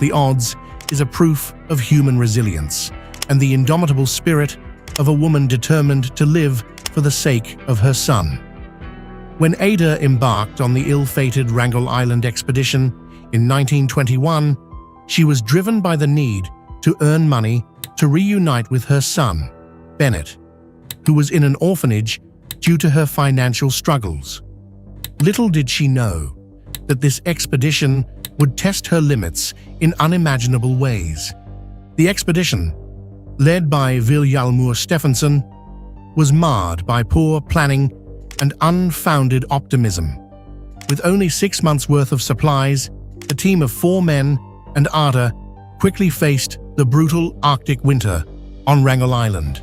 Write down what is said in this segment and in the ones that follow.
the odds is a proof of human resilience and the indomitable spirit of a woman determined to live for the sake of her son. When Ada embarked on the ill-fated Wrangle Island expedition in 1921, she was driven by the need to earn money to reunite with her son, Bennett, who was in an orphanage due to her financial struggles. Little did she know that this expedition would test her limits in unimaginable ways. The expedition, led by Vilhjalmur Stephenson, was marred by poor planning and unfounded optimism. With only 6 months' worth of supplies, a team of 4 men and Ada quickly faced the brutal Arctic winter on Wrangle Island.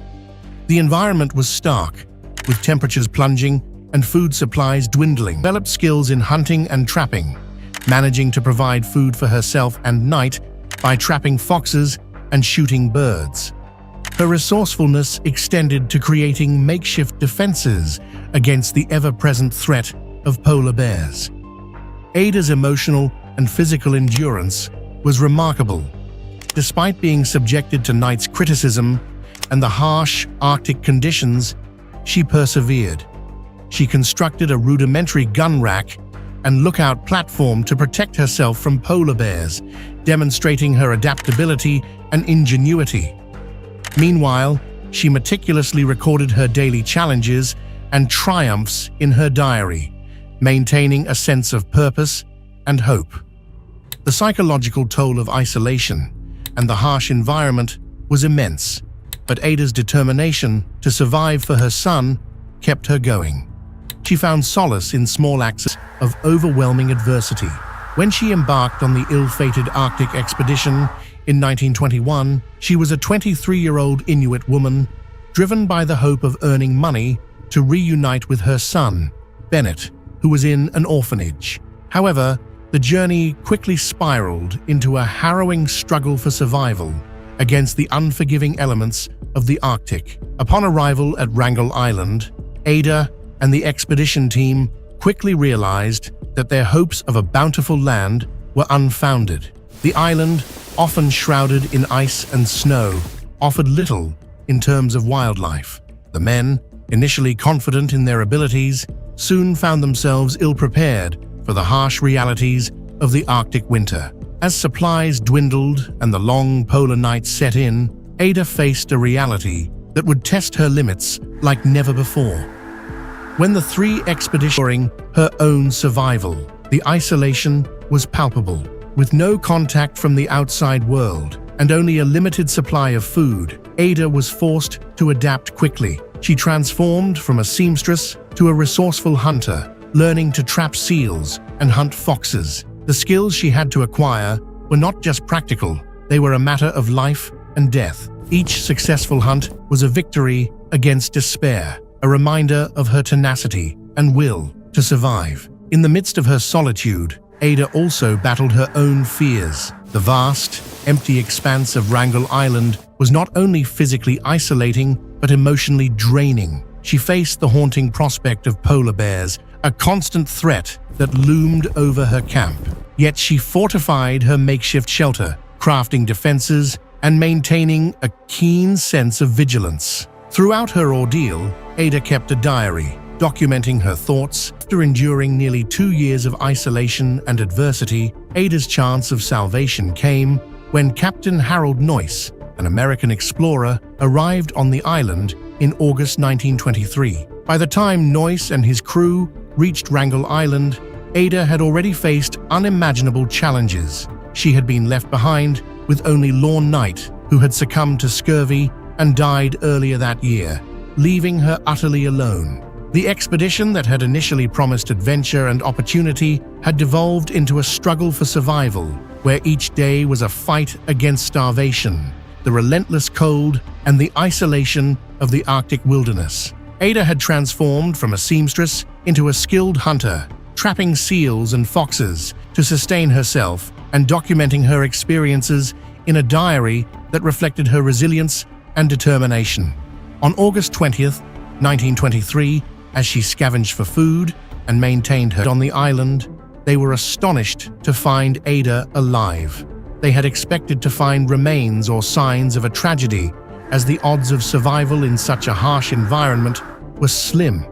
The environment was stark, with temperatures plunging and food supplies dwindling. She developed skills in hunting and trapping, managing to provide food for herself and Knight by trapping foxes and shooting birds. Her resourcefulness extended to creating makeshift defenses against the ever-present threat of polar bears. Ada's emotional and physical endurance was remarkable. Despite being subjected to Knight's criticism and the harsh Arctic conditions, she persevered. She constructed a rudimentary gun rack and lookout platform to protect herself from polar bears, demonstrating her adaptability and ingenuity. Meanwhile, she meticulously recorded her daily challenges and triumphs in her diary, maintaining a sense of purpose and hope. The psychological toll of isolation and the harsh environment was immense, but Ada's determination to survive for her son kept her going. She found solace in small acts of overwhelming adversity. When she embarked on the ill-fated Arctic expedition in 1921, she was a 23-year-old Inuit woman driven by the hope of earning money to reunite with her son, Bennett, who was in an orphanage. However, the journey quickly spiraled into a harrowing struggle for survival against the unforgiving elements of the Arctic. Upon arrival at Wrangle Island, Ada and the expedition team quickly realized that their hopes of a bountiful land were unfounded. The island, often shrouded in ice and snow, offered little in terms of wildlife. The men, initially confident in their abilities, soon found themselves ill-prepared for the harsh realities of the Arctic winter. As supplies dwindled and the long polar nights set in, Ada faced a reality that would test her limits like never before. When the 3 expeditions during her own survival, the isolation was palpable. With no contact from the outside world and only a limited supply of food, Ada was forced to adapt quickly. She transformed from a seamstress to a resourceful hunter, learning to trap seals and hunt foxes. The skills she had to acquire were not just practical, they were a matter of life and death. Each successful hunt was a victory against despair, a reminder of her tenacity and will to survive. In the midst of her solitude, Ada also battled her own fears. The vast, empty expanse of Wrangle Island was not only physically isolating, but emotionally draining. She faced the haunting prospect of polar bears, a constant threat that loomed over her camp. Yet she fortified her makeshift shelter, crafting defenses and maintaining a keen sense of vigilance. Throughout her ordeal, Ada kept a diary, documenting her thoughts. After enduring nearly 2 years of isolation and adversity, Ada's chance of salvation came when Captain Harold Noyce, an American explorer, arrived on the island in August 1923. By the time Noyce and his crew reached Wrangle Island, Ada had already faced unimaginable challenges. She had been left behind with only Lorne Knight, who had succumbed to scurvy and died earlier that year, leaving her utterly alone. The expedition that had initially promised adventure and opportunity had devolved into a struggle for survival, where each day was a fight against starvation, the relentless cold, and the isolation of the Arctic wilderness. Ada had transformed from a seamstress into a skilled hunter, trapping seals and foxes to sustain herself and documenting her experiences in a diary that reflected her resilience and determination. On August 20th, 1923, as she scavenged for food and maintained her on the island, they were astonished to find Ada alive. they had expected to find remains or signs of a tragedy, as the odds of survival in such a harsh environment were slim.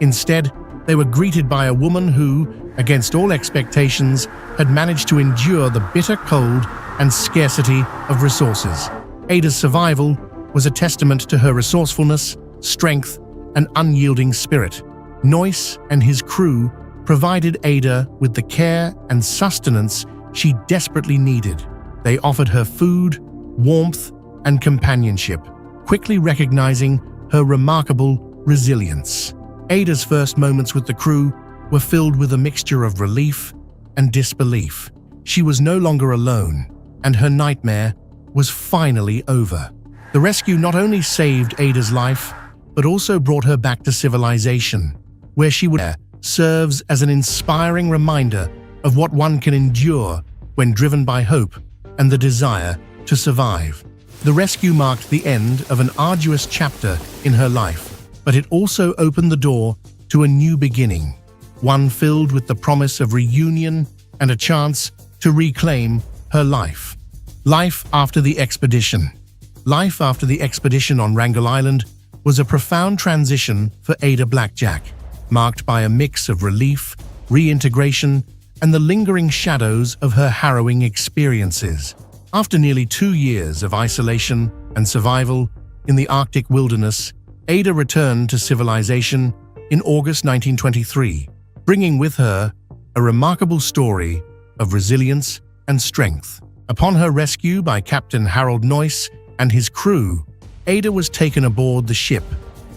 Instead, they were greeted by a woman who, against all expectations, had managed to endure the bitter cold and scarcity of resources. Ada's survival was a testament to her resourcefulness, strength, and unyielding spirit. Noyce and his crew provided Ada with the care and sustenance she desperately needed. They offered her food, warmth, and companionship, quickly recognizing her remarkable resilience. Ada's first moments with the crew were filled with a mixture of relief and disbelief. She was no longer alone, and her nightmare was finally over. The rescue not only saved Ada's life, but also brought her back to civilization, where she would serves as an inspiring reminder of what one can endure when driven by hope and the desire to survive. The rescue marked the end of an arduous chapter in her life, but it also opened the door to a new beginning, one filled with the promise of reunion and a chance to reclaim her life. Life after the expedition. Life after the expedition on Wrangle Island was a profound transition for Ada Blackjack, marked by a mix of relief, reintegration, and the lingering shadows of her harrowing experiences. After nearly 2 years of isolation and survival in the Arctic wilderness, Ada returned to civilization in August 1923, bringing with her a remarkable story of resilience and strength. Upon her rescue by Captain Harold Noyce and his crew, Ada was taken aboard the ship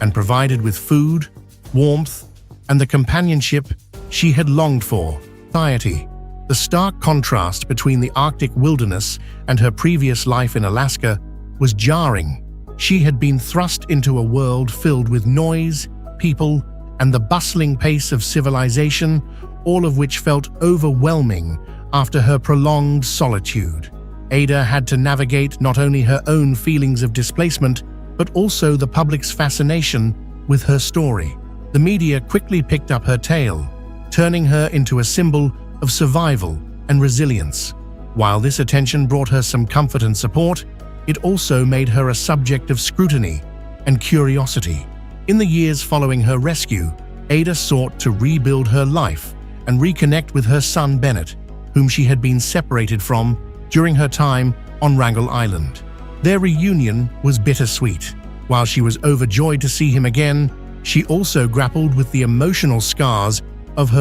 and provided with food, warmth, and the companionship she had longed for. The stark contrast between the Arctic wilderness and her previous life in Alaska was jarring. She had been thrust into a world filled with noise, people, and the bustling pace of civilization, all of which felt overwhelming after her prolonged solitude. Ada had to navigate not only her own feelings of displacement, but also the public's fascination with her story. The media quickly picked up her tale, turning her into a symbol of survival and resilience. While this attention brought her some comfort and support, it also made her a subject of scrutiny and curiosity. In the years following her rescue, Ada sought to rebuild her life and reconnect with her son Bennett, whom she had been separated from during her time on Wrangle Island. Their reunion was bittersweet. While she was overjoyed to see him again, she also grappled with the emotional scars of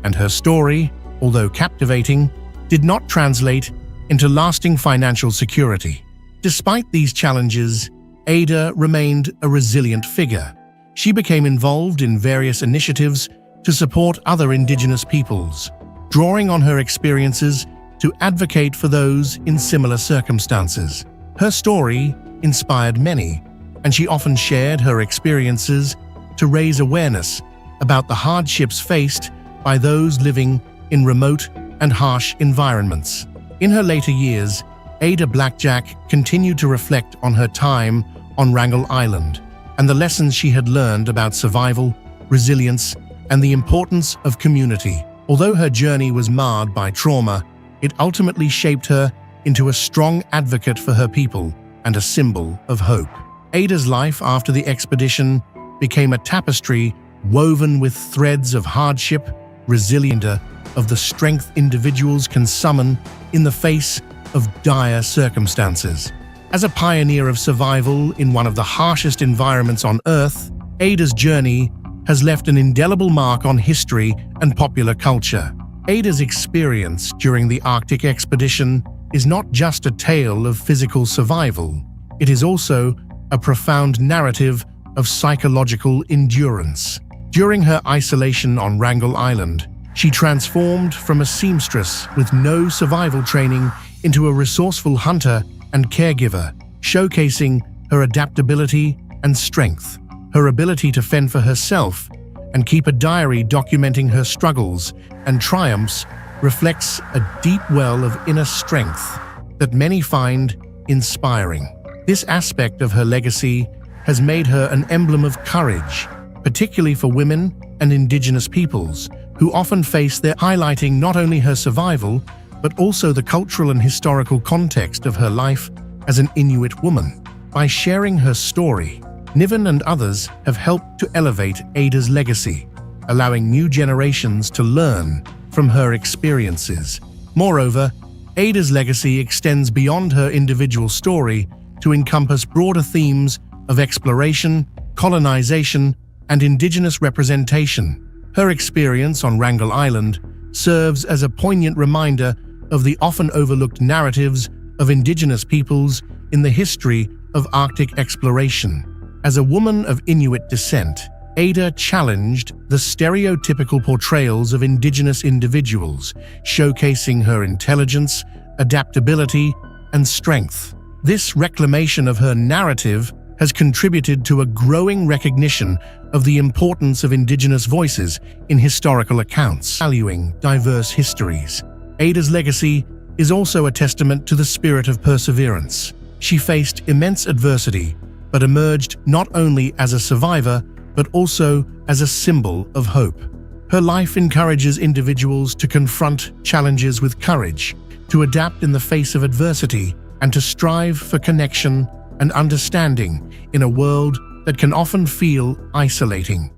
and her story, although captivating, did not translate into lasting financial security. Despite these challenges, Ada remained a resilient figure. She became involved in various initiatives to support other indigenous peoples, drawing on her experiences to advocate for those in similar circumstances. Her story inspired many, and she often shared her experiences to raise awareness about the hardships faced by those living in remote and harsh environments. In her later years, Ada Blackjack continued to reflect on her time on Wrangle Island and the lessons she had learned about survival, resilience, and the importance of community. Although her journey was marred by trauma, it ultimately shaped her into a strong advocate for her people and a symbol of hope. Ada's life after the expedition became a tapestry woven with threads of hardship, resilience, of the strength individuals can summon in the face of dire circumstances. As a pioneer of survival in one of the harshest environments on Earth, Ada's journey has left an indelible mark on history and popular culture. Ada's experience during the Arctic expedition is not just a tale of physical survival, it is also a profound narrative of psychological endurance. During her isolation on Wrangle Island, she transformed from a seamstress with no survival training into a resourceful hunter and caregiver, showcasing her adaptability and strength. Her ability to fend for herself and keep a diary documenting her struggles and triumphs reflects a deep well of inner strength that many find inspiring. This aspect of her legacy has made her an emblem of courage, particularly for women and indigenous peoples, who often face their highlighting not only her survival, but also the cultural and historical context of her life as an Inuit woman. By sharing her story, Niven and others have helped to elevate Ada's legacy, allowing new generations to learn from her experiences. Moreover, Ada's legacy extends beyond her individual story to encompass broader themes of exploration, colonization, and indigenous representation. Her experience on Wrangle Island serves as a poignant reminder of the often overlooked narratives of indigenous peoples in the history of Arctic exploration. As a woman of Inuit descent, Ada challenged the stereotypical portrayals of indigenous individuals, showcasing her intelligence, adaptability, and strength. This reclamation of her narrative has contributed to a growing recognition of the importance of indigenous voices in historical accounts, valuing diverse histories. Ada's legacy is also a testament to the spirit of perseverance. She faced immense adversity, but emerged not only as a survivor, but also as a symbol of hope. Her life encourages individuals to confront challenges with courage, to adapt in the face of adversity, and to strive for connection and understanding in a world that can often feel isolating.